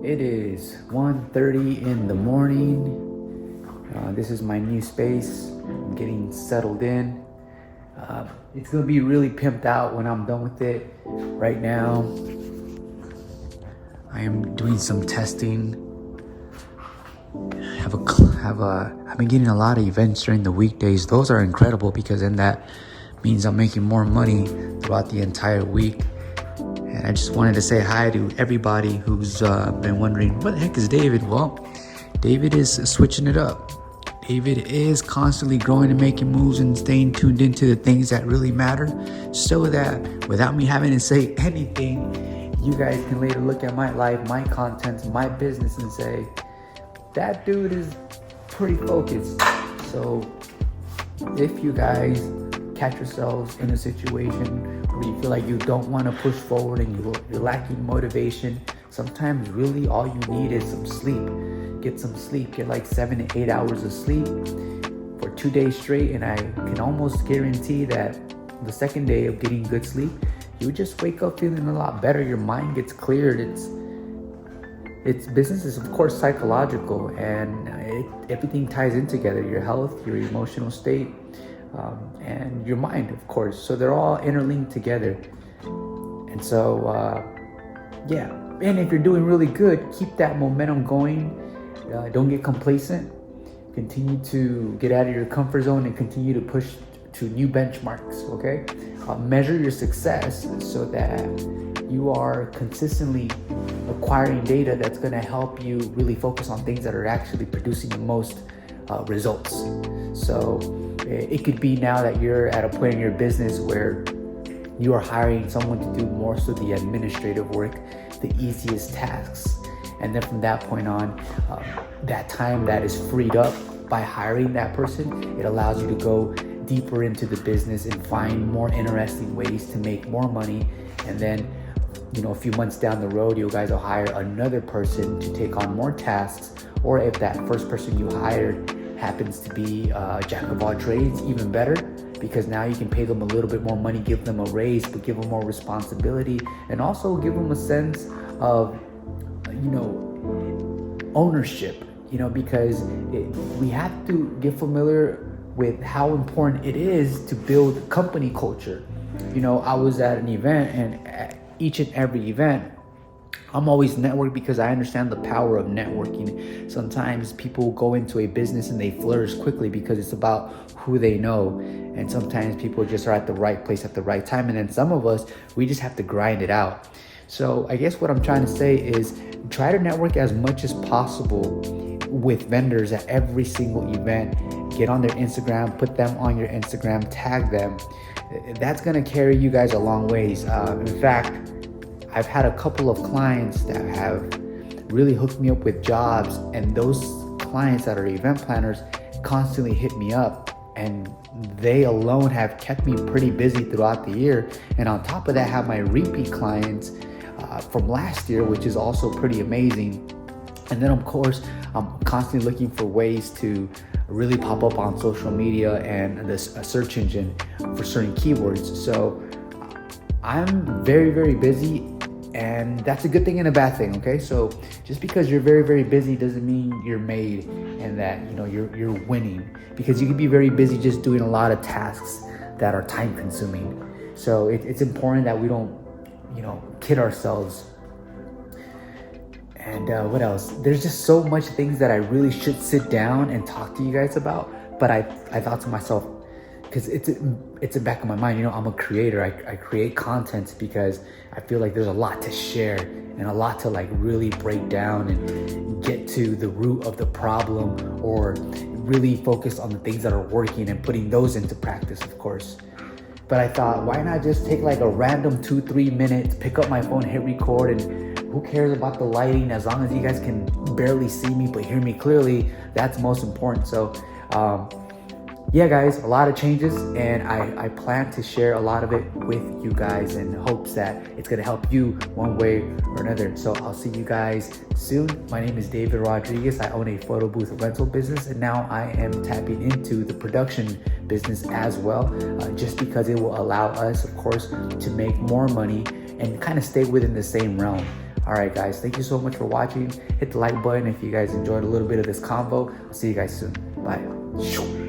It is 1:30 in the morning. This is my new space. I'm getting settled in. It's gonna be really pimped out when I'm done with it. Right now, I am doing some testing. I've been getting a lot of events during the weekdays. Those are incredible because then that means I'm making more money throughout the entire week. And I just wanted to say hi to everybody who's been wondering, what the heck is David? Well, David is switching it up. David is constantly growing and making moves and staying tuned into the things that really matter, so that without me having to say anything, you guys can later look at my life, my contents, my business and say, that dude is pretty focused. So if you guys catch yourselves in a situation where you feel like you don't want to push forward and you're lacking motivation, sometimes really all you need is some sleep. Get some sleep. Get like 7 to 8 hours of sleep for 2 days straight, and I can almost guarantee that the second day of getting good sleep, you just wake up feeling a lot better. Your mind gets cleared. It's business is of course psychological, and everything ties in together. Your health, your emotional state, and your mind, of course. So they're all interlinked together. And so, yeah. And if you're doing really good, keep that momentum going. Don't get complacent. Continue to get out of your comfort zone and continue to push to new benchmarks, okay? Measure your success so that you are consistently acquiring data that's gonna help you really focus on things that are actually producing the most results. So it could be now that you're at a point in your business where you are hiring someone to do more so the administrative work, the easiest tasks. And then from that point on, that time that is freed up by hiring that person, it allows you to go deeper into the business and find more interesting ways to make more money. And then, a few months down the road, you guys will hire another person to take on more tasks. Or if that first person you hired happens to be a jack of all trades, even better, because now you can pay them a little bit more money, give them a raise, but give them more responsibility, and also give them a sense of ownership, because we have to get familiar with how important it is to build company culture. I was at an event, and at each and every event, I'm always networked because I understand the power of networking. Sometimes people go into a business and they flourish quickly because it's about who they know. And sometimes people just are at the right place at the right time. And then some of us, we just have to grind it out. So I guess what I'm trying to say is try to network as much as possible with vendors at every single event. Get on their Instagram, put them on your Instagram, tag them. That's gonna carry you guys a long ways. In fact, I've had a couple of clients that have really hooked me up with jobs, and those clients that are event planners constantly hit me up, and they alone have kept me pretty busy throughout the year. And on top of that, have my repeat clients from last year, which is also pretty amazing. And then of course, I'm constantly looking for ways to really pop up on social media and this search engine for certain keywords. So I'm very, very busy, and that's a good thing and a bad thing, okay? So just because you're very, very busy doesn't mean you're made and that you're winning, because you can be very busy just doing a lot of tasks that are time consuming. So it's important that we don't kid ourselves. And what else? There's just so much things that I really should sit down and talk to you guys about, but I thought to myself, because it's in the back of my mind, I'm a creator. I create content because I feel like there's a lot to share and a lot to really break down and get to the root of the problem, or really focus on the things that are working and putting those into practice, of course. But I thought, why not just take a random 2-3 minutes, pick up my phone, hit record, and who cares about the lighting? As long as you guys can barely see me but hear me clearly, that's most important. So yeah guys, a lot of changes, and I plan to share a lot of it with you guys in hopes that it's going to help you one way or another. So I'll see you guys soon. My name is David Rodriguez. I own a photo booth rental business, and now I am tapping into the production business as well, just because it will allow us, of course, to make more money and kind of stay within the same realm. All right, guys, thank you so much for watching. Hit the like button if you guys enjoyed a little bit of this convo. I'll see you guys soon. Bye.